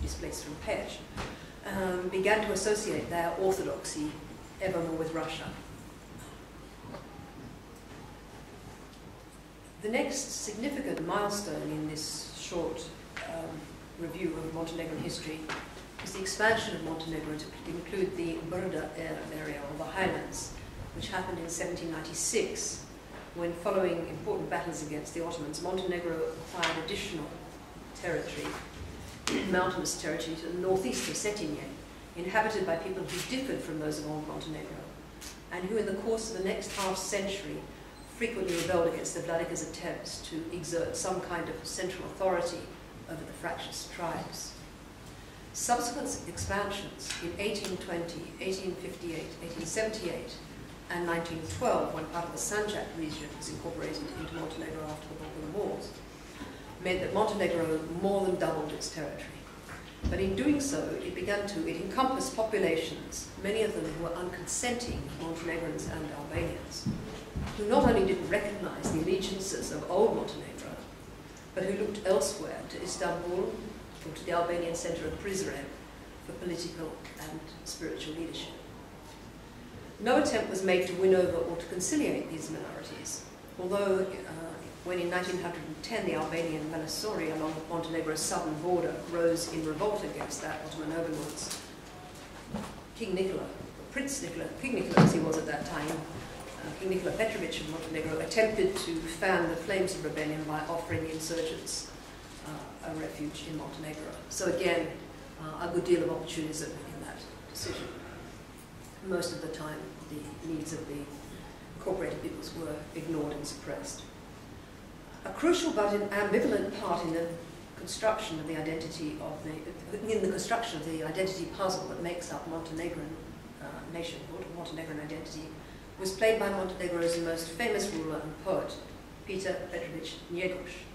displaced from Peć, began to associate their orthodoxy ever more with Russia. The next significant milestone in this short review of Montenegrin history is the expansion of Montenegro to include the Brda area, or the highlands, which happened in 1796, when, following important battles against the Ottomans, Montenegro acquired additional territory, mountainous territory, to the northeast of Cetinje, inhabited by people who differed from those of old Montenegro, and who in the course of the next half-century frequently rebelled against the Vladika's attempts to exert some kind of central authority over the fractious tribes. Subsequent expansions in 1820, 1858, 1878, and 1912, when part of the Sanjak region was incorporated into Montenegro after the Balkan Wars, meant that Montenegro more than doubled its territory. But in doing so, it encompassed populations, many of them who were unconsenting Montenegrins and Albanians, who not only didn't recognize the allegiances of old Montenegro, but who looked elsewhere, to Istanbul or to the Albanian center of Prizren, for political and spiritual leadership. No attempt was made to win over or to conciliate these minorities, although when in 1910 the Albanian Melisori along Montenegro's southern border rose in revolt against that Ottoman overlords, King Nicola as he was at that time, King Nicola Petrović of Montenegro attempted to fan the flames of rebellion by offering the insurgents a refuge in Montenegro. So again, a good deal of opportunism in that decision. Most of the time, the needs of the incorporated peoples were ignored and suppressed. A crucial but an ambivalent part in the construction of the identity of the identity puzzle that makes up Montenegrin nationhood, Montenegrin identity, was played by Montenegro's most famous ruler and poet, Peter Petrović Njegoš,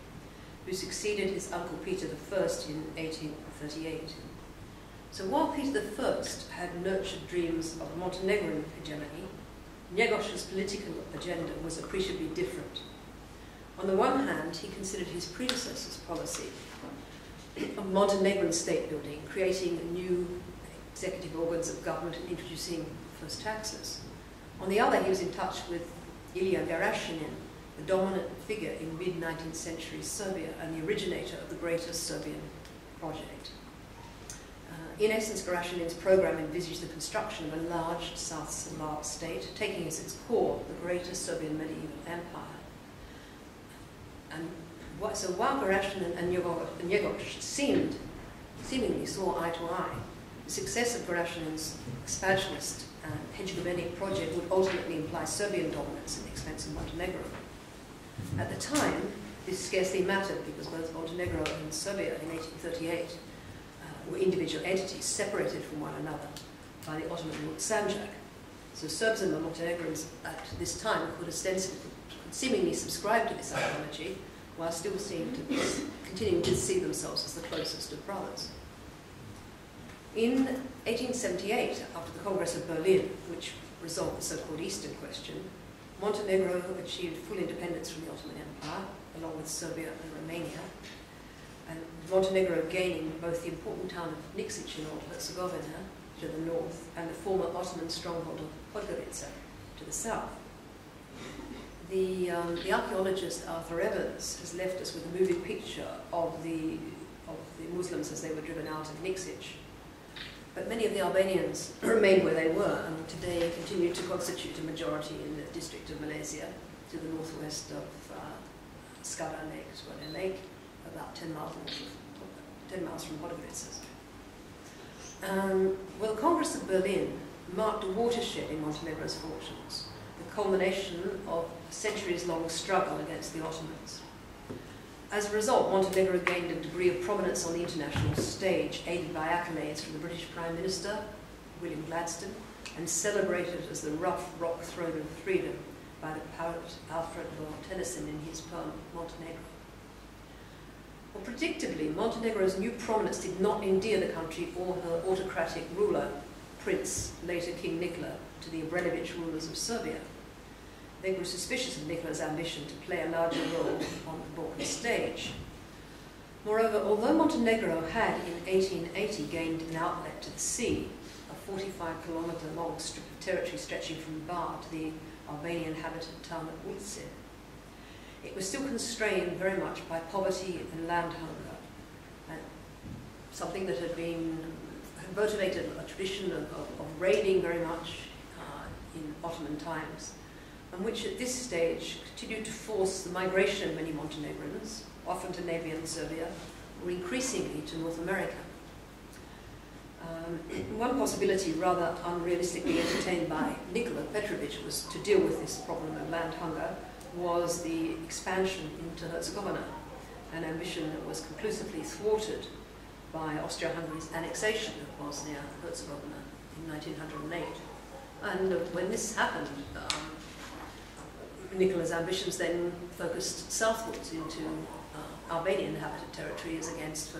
who succeeded his uncle Peter I in 1838. So while Peter I had nurtured dreams of Montenegrin hegemony, Njegoš's political agenda was appreciably different. On the one hand, he considered his predecessor's policy of Montenegrin state building, creating new executive organs of government and introducing first taxes. On the other, he was in touch with Ilija Garašanin, the dominant figure in mid-19th century Serbia and the originator of the Greater Serbian Project. In essence, Garašanin's program envisaged the construction of a large South Slav state, taking as its core the Greater Serbian medieval empire. And so while Garašanin and Njegoš seemingly saw eye to eye, the success of Garašanin's expansionist and hegemonic project would ultimately imply Serbian dominance at the expense of Montenegro. At the time, this scarcely mattered because both Montenegro and Serbia in 1838 were individual entities separated from one another by the Ottoman ruled Sanjak. So Serbs and Montenegrins at this time could seemingly subscribe to this ideology while still continuing to see themselves as the closest of brothers. In 1878, after the Congress of Berlin, which resolved the so-called Eastern question, Montenegro achieved full independence from the Ottoman Empire, along with Serbia and Romania, and Montenegro gaining both the important town of Nikšić in North Herzegovina to the north and the former Ottoman stronghold of Podgorica to the south. The archaeologist Arthur Evans has left us with a moving picture of the Muslims as they were driven out of Nikšić. But many of the Albanians remained where they were and today continue to constitute a majority in the district of Malaysia to the northwest of Skadar Lake, Skadar Lake, about 10 miles from Podgorica. Well, the Congress of Berlin marked a watershed in Montenegro's fortunes, the culmination of a centuries-long struggle against the Ottomans. As a result, Montenegro gained a degree of prominence on the international stage, aided by accolades from the British Prime Minister, William Gladstone, and celebrated as the rough rock throne of freedom by the poet Alfred Lord Tennyson in his poem Montenegro. Well, predictably, Montenegro's new prominence did not endear the country or her autocratic ruler, Prince, later King Nicola, to the Obrenović rulers of Serbia. They grew suspicious of Nicola's ambition to play a larger role on the Balkan stage. Moreover, although Montenegro had in 1880 gained an outlet to the sea, a 45-kilometre long strip of territory stretching from Bar to the Albanian-inhabited town of Ulce, it was still constrained very much by poverty and land hunger, something that had motivated a tradition of raiding very much in Ottoman times, and which at this stage continued to force the migration of many Montenegrins, often to Neighbouring Serbia, or increasingly to North America. One possibility, rather unrealistically entertained by Nikola Petrovic, was to deal with this problem of land hunger, was the expansion into Herzegovina, an ambition that was conclusively thwarted by Austria-Hungary's annexation of Bosnia-Herzegovina in 1908. And when this happened, Nikola's ambitions then focused southwards into Albanian-inhabited territory as against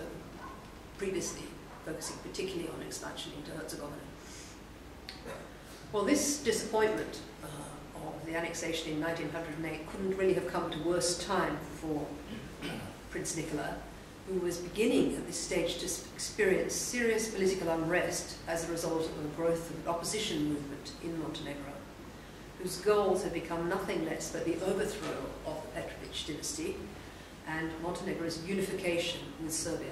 previously focusing particularly on expansion into Herzegovina. Well, this disappointment of the annexation in 1908 couldn't really have come at a worse time for Prince Nikola, who was beginning at this stage to experience serious political unrest as a result of the growth of an opposition movement in Montenegro, whose goals had become nothing less but the overthrow of the Petrovic dynasty and Montenegro's unification with Serbia.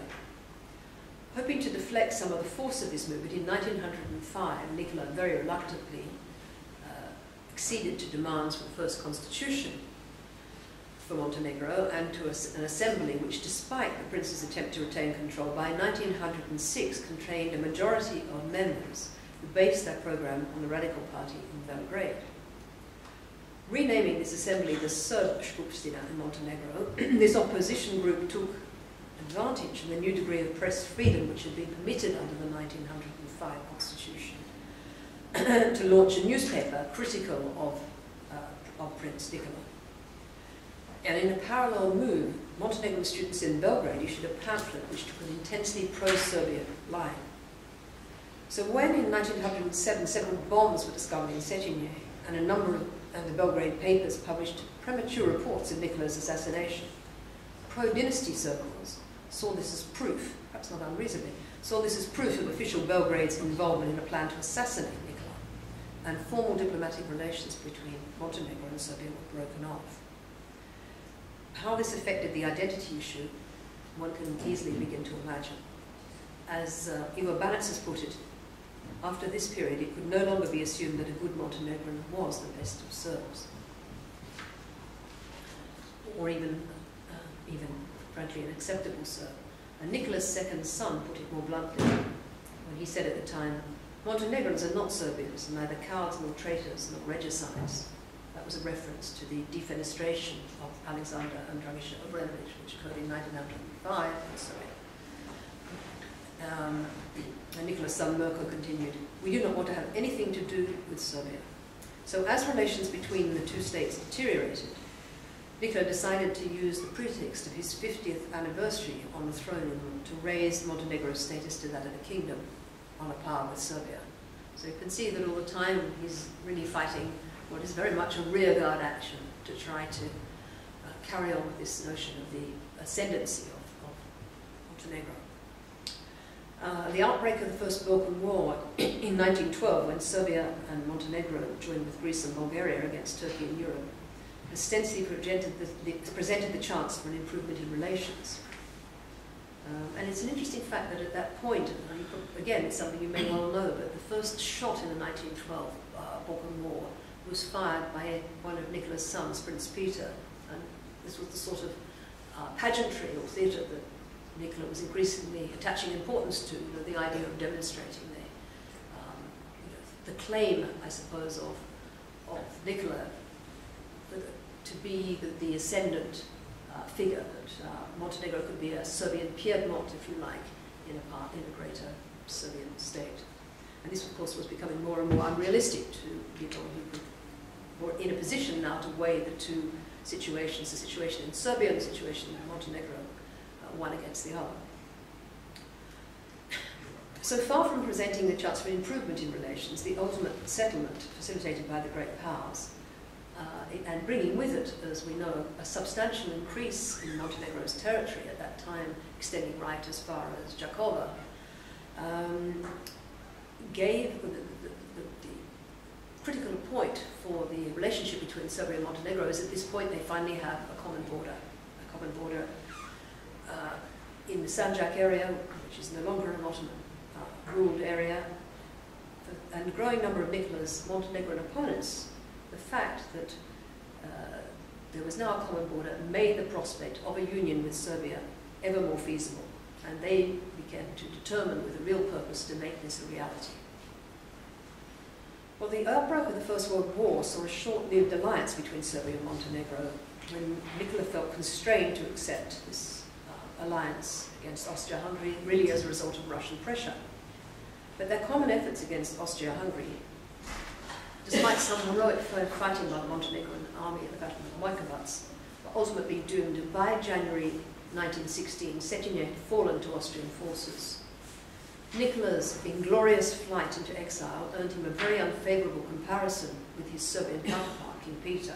Hoping to deflect some of the force of this movement, in 1905, Nikola very reluctantly acceded to demands for the first constitution for Montenegro and to an assembly which, despite the prince's attempt to retain control, by 1906 contained a majority of members who based their program on the Radical Party in Belgrade. Renaming this assembly the Serb Skupština in Montenegro, this opposition group took advantage of the new degree of press freedom which had been permitted under the 1905 constitution to launch a newspaper critical of Prince Nikola. And in a parallel move, Montenegrin students in Belgrade issued a pamphlet which took an intensely pro-Serbian line. So when in 1907 several bombs were discovered in Cetinje and a number of the Belgrade papers published premature reports of Nikola's assassination, pro-dynasty circles saw this as proof, perhaps not unreasonably, saw this as proof of official Belgrade's involvement in a plan to assassinate Nikola, and formal diplomatic relations between Montenegro and Serbia were broken off. How this affected the identity issue, one can easily begin to imagine. As Ivo Banac has put it, after this period, it could no longer be assumed that a good Montenegrin was the best of Serbs. Or even frankly, an acceptable Serb. And Nikola's second son put it more bluntly when he said at the time, "Montenegrins are not Serbians, neither cowards nor traitors nor regicides." That was a reference to the defenestration of Alexander and Dragiša Obrenović, which occurred in 1905 in Serbia. And Nikola's son Mirko continued, "We do not want to have anything to do with Serbia." So as relations between the two states deteriorated, Nikola decided to use the pretext of his 50th anniversary on the throne to raise Montenegro's status to that of a kingdom on a par with Serbia. So you can see that all the time he's really fighting what is very much a rearguard action to try to carry on with this notion of the ascendancy of Montenegro. The outbreak of the First Balkan War in 1912, when Serbia and Montenegro joined with Greece and Bulgaria against Turkey and Europe, ostensibly presented the chance for an improvement in relations. And it's an interesting fact that at that point, again, it's something you may well know, but the first shot in the 1912 Balkan War was fired by one of Nikola's sons, Prince Peter, and this was the sort of pageantry or theatre that Nikola was increasingly attaching importance to, the idea of demonstrating the claim, I suppose, of Nikola to be the ascendant figure, that Montenegro could be a Serbian Piedmont, if you like, in a greater Serbian state. And this, of course, was becoming more and more unrealistic to people who were in a position now to weigh the two situations, the situation in Serbia and the situation in Montenegro, one against the other. So far from presenting the chance for improvement in relations, the ultimate settlement facilitated by the great powers and bringing with it, as we know, a substantial increase in Montenegro's territory at that time, extending right as far as Jakova, gave the critical point for the relationship between Serbia and Montenegro is at this point they finally have a common border in the Sanjak area, which is no longer an Ottoman ruled area, and a growing number of Nicola's Montenegrin opponents. The fact that there was now a common border made the prospect of a union with Serbia ever more feasible, and they began to determine with a real purpose to make this a reality. Well, the outbreak of the First World War saw a short-lived alliance between Serbia and Montenegro when Nikola felt constrained to accept this alliance against Austria-Hungary, really as a result of Russian pressure. But their common efforts against Austria-Hungary, despite some heroic fighting by the Montenegrin army at the Battle of Mojkovac, were ultimately doomed, and by January 1916, Cetinje had fallen to Austrian forces. Nikola's inglorious flight into exile earned him a very unfavourable comparison with his Serbian counterpart, King Peter,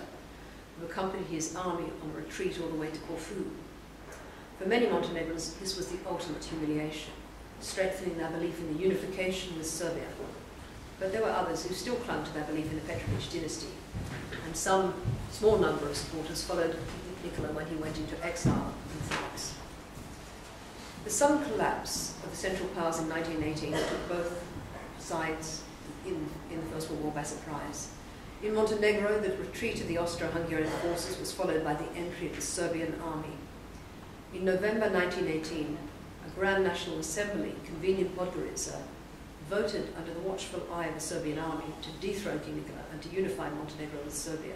who accompanied his army on a retreat all the way to Corfu. For many Montenegrins, this was the ultimate humiliation, strengthening their belief in the unification with Serbia. But there were others who still clung to their belief in the Petrovic dynasty, and some small number of supporters followed Nikola when he went into exile in France. The sudden collapse of the Central Powers in 1918 took both sides in the First World War by surprise. In Montenegro, the retreat of the Austro-Hungarian forces was followed by the entry of the Serbian army. In November 1918, a Grand National Assembly, convened in Podgorica, voted under the watchful eye of the Serbian army to dethrone King Nikola and to unify Montenegro with Serbia,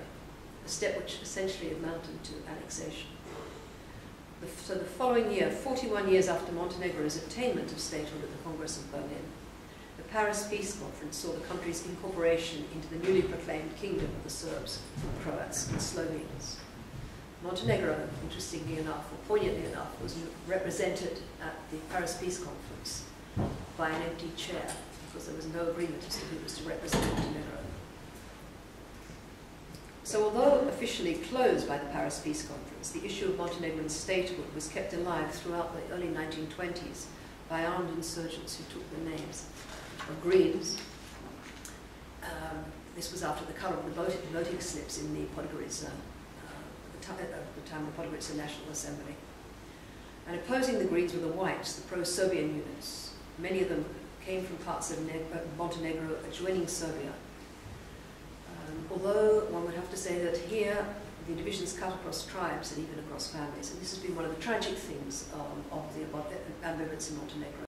a step which essentially amounted to annexation. So the following year, 41 years after Montenegro's attainment of statehood at the Congress of Berlin, the Paris Peace Conference saw the country's incorporation into the newly proclaimed kingdom of the Serbs, Croats and Slovenes. Montenegro, interestingly enough, or poignantly enough, was represented at the Paris Peace Conference by an empty chair, because there was no agreement as to who was to represent Montenegro. So although officially closed by the Paris Peace Conference, the issue of Montenegrin statehood was kept alive throughout the early 1920s by armed insurgents who took the names of Greens. This was after the colour of the voting slips in the Podgorica, at the time of the Podgorica National Assembly. And opposing the Greens were the Whites, the pro-Serbian units. Many of them came from parts of Montenegro adjoining Serbia. Although one would have to say that here the divisions cut across tribes and even across families, and this has been one of the tragic things of the ambivalence in Montenegro.